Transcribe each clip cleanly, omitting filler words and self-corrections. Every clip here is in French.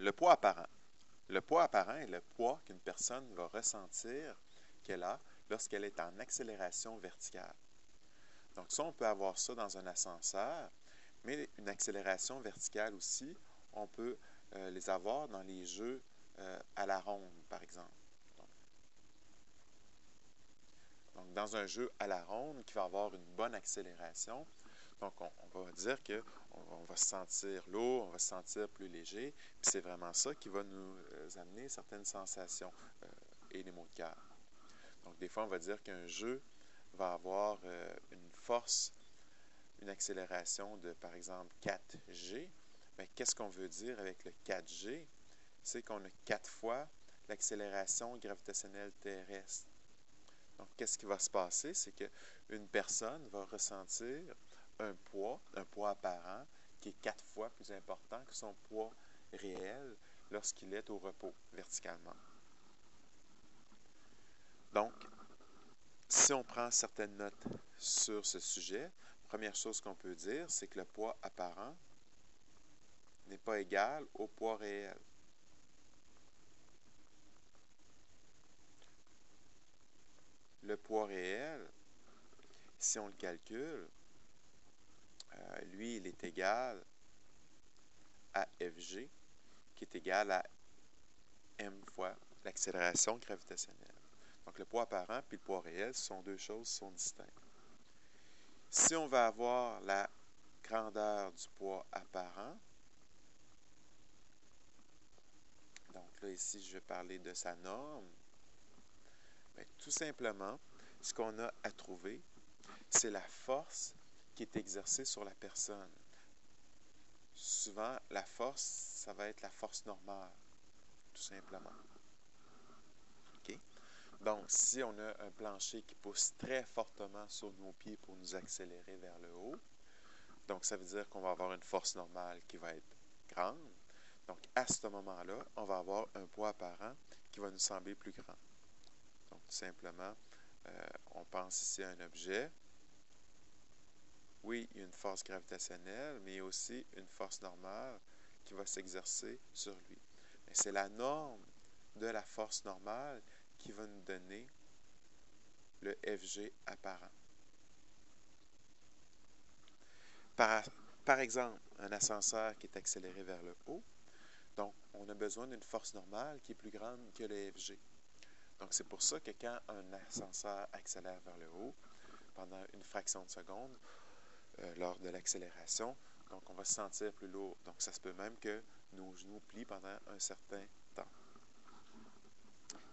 le poids apparent. Le poids apparent est le poids qu'une personne va ressentir qu'elle a lorsqu'elle est en accélération verticale. Donc ça, on peut avoir ça dans un ascenseur, mais une accélération verticale aussi, on peut les avoir dans les jeux à la ronde, par exemple. Donc, dans un jeu à la ronde qui va avoir une bonne accélération, donc on va dire qu'on va se sentir lourd, on va se sentir plus léger, puis c'est vraiment ça qui va nous amener certaines sensations et les maux de cœur. Donc, des fois, on va dire qu'un jeu va avoir une force, une accélération de, par exemple, 4G. Mais qu'est-ce qu'on veut dire avec le 4G? C'est qu'on a 4 fois l'accélération gravitationnelle terrestre. Donc, qu'est-ce qui va se passer? C'est qu'une personne va ressentir un poids apparent, qui est 4 fois plus important que son poids réel lorsqu'il est au repos verticalement. Donc, si on prend certaines notes sur ce sujet, la première chose qu'on peut dire, c'est que le poids apparent n'est pas égal au poids réel. Le poids réel, si on le calcule, lui, il est égal à Fg, qui est égal à m fois l'accélération gravitationnelle. Donc, le poids apparent et le poids réel, ce sont deux choses qui sont distinctes. Si on va avoir la grandeur du poids apparent, donc là, ici, je vais parler de sa norme, bien, tout simplement, ce qu'on a à trouver, c'est la force qui est exercée sur la personne. Souvent, la force, ça va être la force normale, tout simplement. OK? Donc, si on a un plancher qui pousse très fortement sur nos pieds pour nous accélérer vers le haut, donc ça veut dire qu'on va avoir une force normale qui va être grande. Donc, à ce moment-là, on va avoir un poids apparent qui va nous sembler plus grand. Donc, tout simplement, on pense ici à un objet. Oui, il y a une force gravitationnelle, mais il y a aussi une force normale qui va s'exercer sur lui. Mais c'est la norme de la force normale qui va nous donner le Fg apparent. Par exemple, un ascenseur qui est accéléré vers le haut, donc on a besoin d'une force normale qui est plus grande que le Fg. Donc c'est pour ça que quand un ascenseur accélère vers le haut, pendant une fraction de seconde, lors de l'accélération, donc on va se sentir plus lourd. Donc ça se peut même que nos genoux plient pendant un certain temps.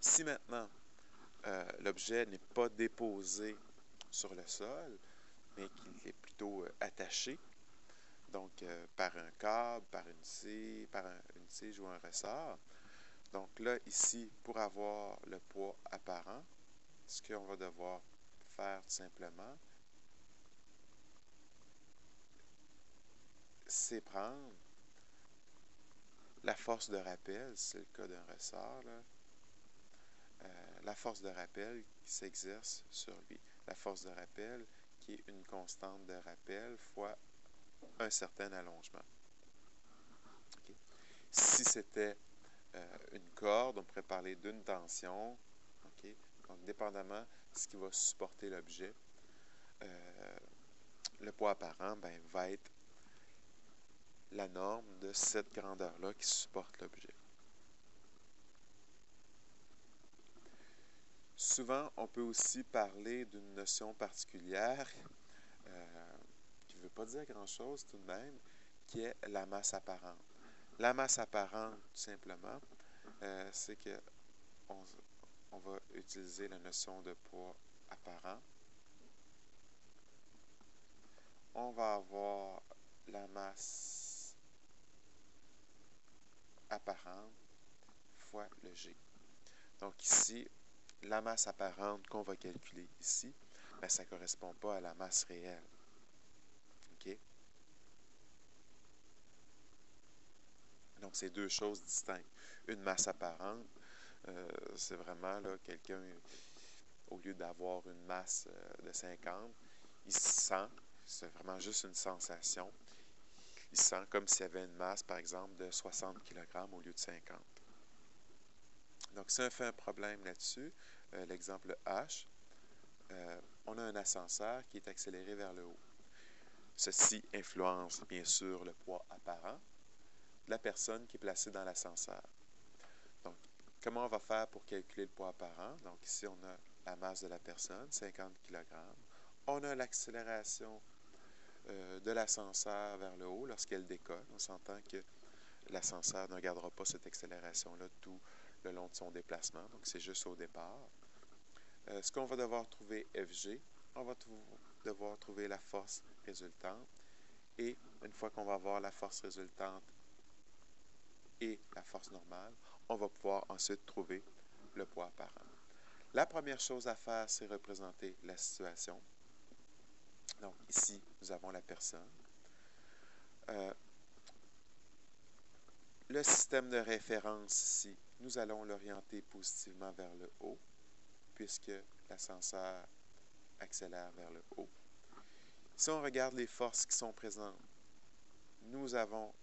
Si maintenant l'objet n'est pas déposé sur le sol, mais qu'il est plutôt attaché, donc par un câble, par une tige ou un ressort, donc là, ici, pour avoir le poids apparent, ce qu'on va devoir faire tout simplement, c'est prendre la force de rappel, c'est le cas d'un ressort, là, la force de rappel qui s'exerce sur lui. La force de rappel qui est une constante de rappel fois un certain allongement. Okay. Si c'était une corde, on pourrait parler d'une tension. Okay. Donc, dépendamment de ce qui va supporter l'objet, le poids apparent va être la norme de cette grandeur-là qui supporte l'objet. Souvent, on peut aussi parler d'une notion particulière qui ne veut pas dire grand-chose tout de même, qui est la masse apparente. La masse apparente, tout simplement, c'est que on va utiliser la notion de poids apparent. On va avoir la masse apparente fois le G. Donc ici, la masse apparente qu'on va calculer ici, bien, ça ne correspond pas à la masse réelle. OK? Donc, c'est deux choses distinctes. Une masse apparente, c'est vraiment là, quelqu'un, au lieu d'avoir une masse de 50, il se sent, c'est vraiment juste une sensation. il sent comme s'il y avait une masse, par exemple, de 60 kg au lieu de 50. Donc, si on fait un problème là-dessus, l'exemple H, on a un ascenseur qui est accéléré vers le haut. Ceci influence, bien sûr, le poids apparent de la personne qui est placée dans l'ascenseur. Donc, comment on va faire pour calculer le poids apparent? Donc, ici, on a la masse de la personne, 50 kg. On a l'accélération de l'ascenseur vers le haut lorsqu'elle décolle. On s'entend que l'ascenseur ne gardera pas cette accélération-là tout le long de son déplacement. Donc, c'est juste au départ. Ce qu'on va devoir trouver FG, on va devoir trouver la force résultante. Et une fois qu'on va avoir la force résultante et la force normale, on va pouvoir ensuite trouver le poids apparent. La première chose à faire, c'est représenter la situation. Donc, ici, nous avons la personne. Le système de référence ici, nous allons l'orienter positivement vers le haut, puisque l'ascenseur accélère vers le haut. Si on regarde les forces qui sont présentes, nous avons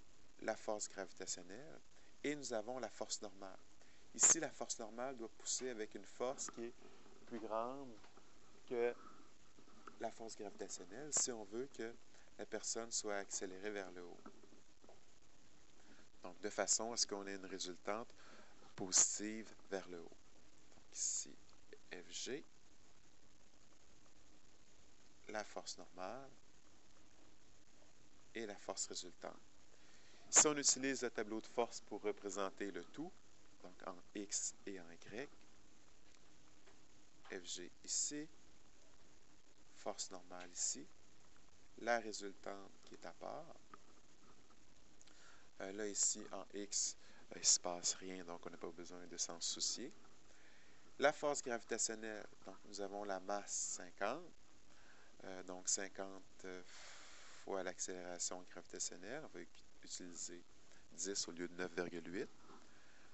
la force gravitationnelle et nous avons la force normale. Ici, la force normale doit pousser avec une force qui est plus grande que la force gravitationnelle si on veut que la personne soit accélérée vers le haut. Donc, de façon à ce qu'on ait une résultante positive vers le haut. Donc, ici, FG, la force normale et la force résultante. Si on utilise le tableau de force pour représenter le tout, donc en X et en Y, FG ici, force normale ici, la résultante qui est à part. Là, ici, en X, il ne se passe rien, donc on n'a pas besoin de s'en soucier. La force gravitationnelle, donc nous avons la masse 50, donc 50 fois l'accélération gravitationnelle. On va utiliser 10 au lieu de 9,8.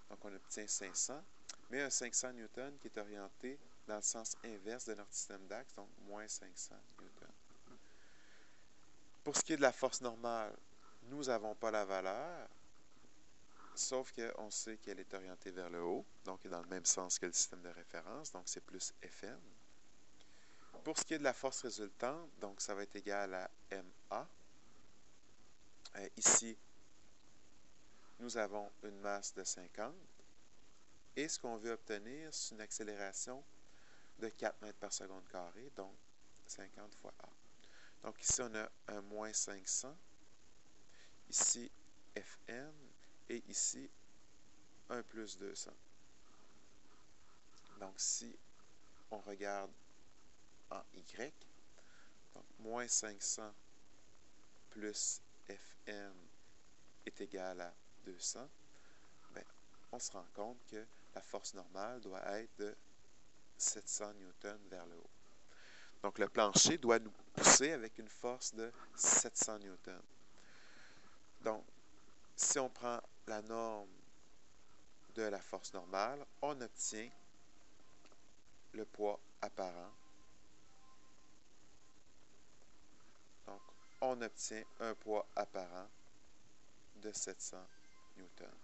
Donc, on obtient 500, mais un 500 newtons qui est orienté dans le sens inverse de notre système d'axe, donc moins 500 newtons. Pour ce qui est de la force normale, nous n'avons pas la valeur, sauf qu'on sait qu'elle est orientée vers le haut, donc dans le même sens que le système de référence, donc c'est plus Fn. Pour ce qui est de la force résultante, donc ça va être égal à MA. Ici, nous avons une masse de 50. Et ce qu'on veut obtenir, c'est une accélération de 4 mètres par seconde carré, donc 50 fois A. Donc ici, on a un moins 500. Ici, Fn. Et ici, un plus 200. Donc si on regarde en Y, donc moins 500 plus Fn est égal à 200, bien, on se rend compte que la force normale doit être de 700 newtons vers le haut. Donc, le plancher doit nous pousser avec une force de 700 newtons. Donc, si on prend la norme de la force normale, on obtient le poids apparent. Donc, on obtient un poids apparent de 700 newtons.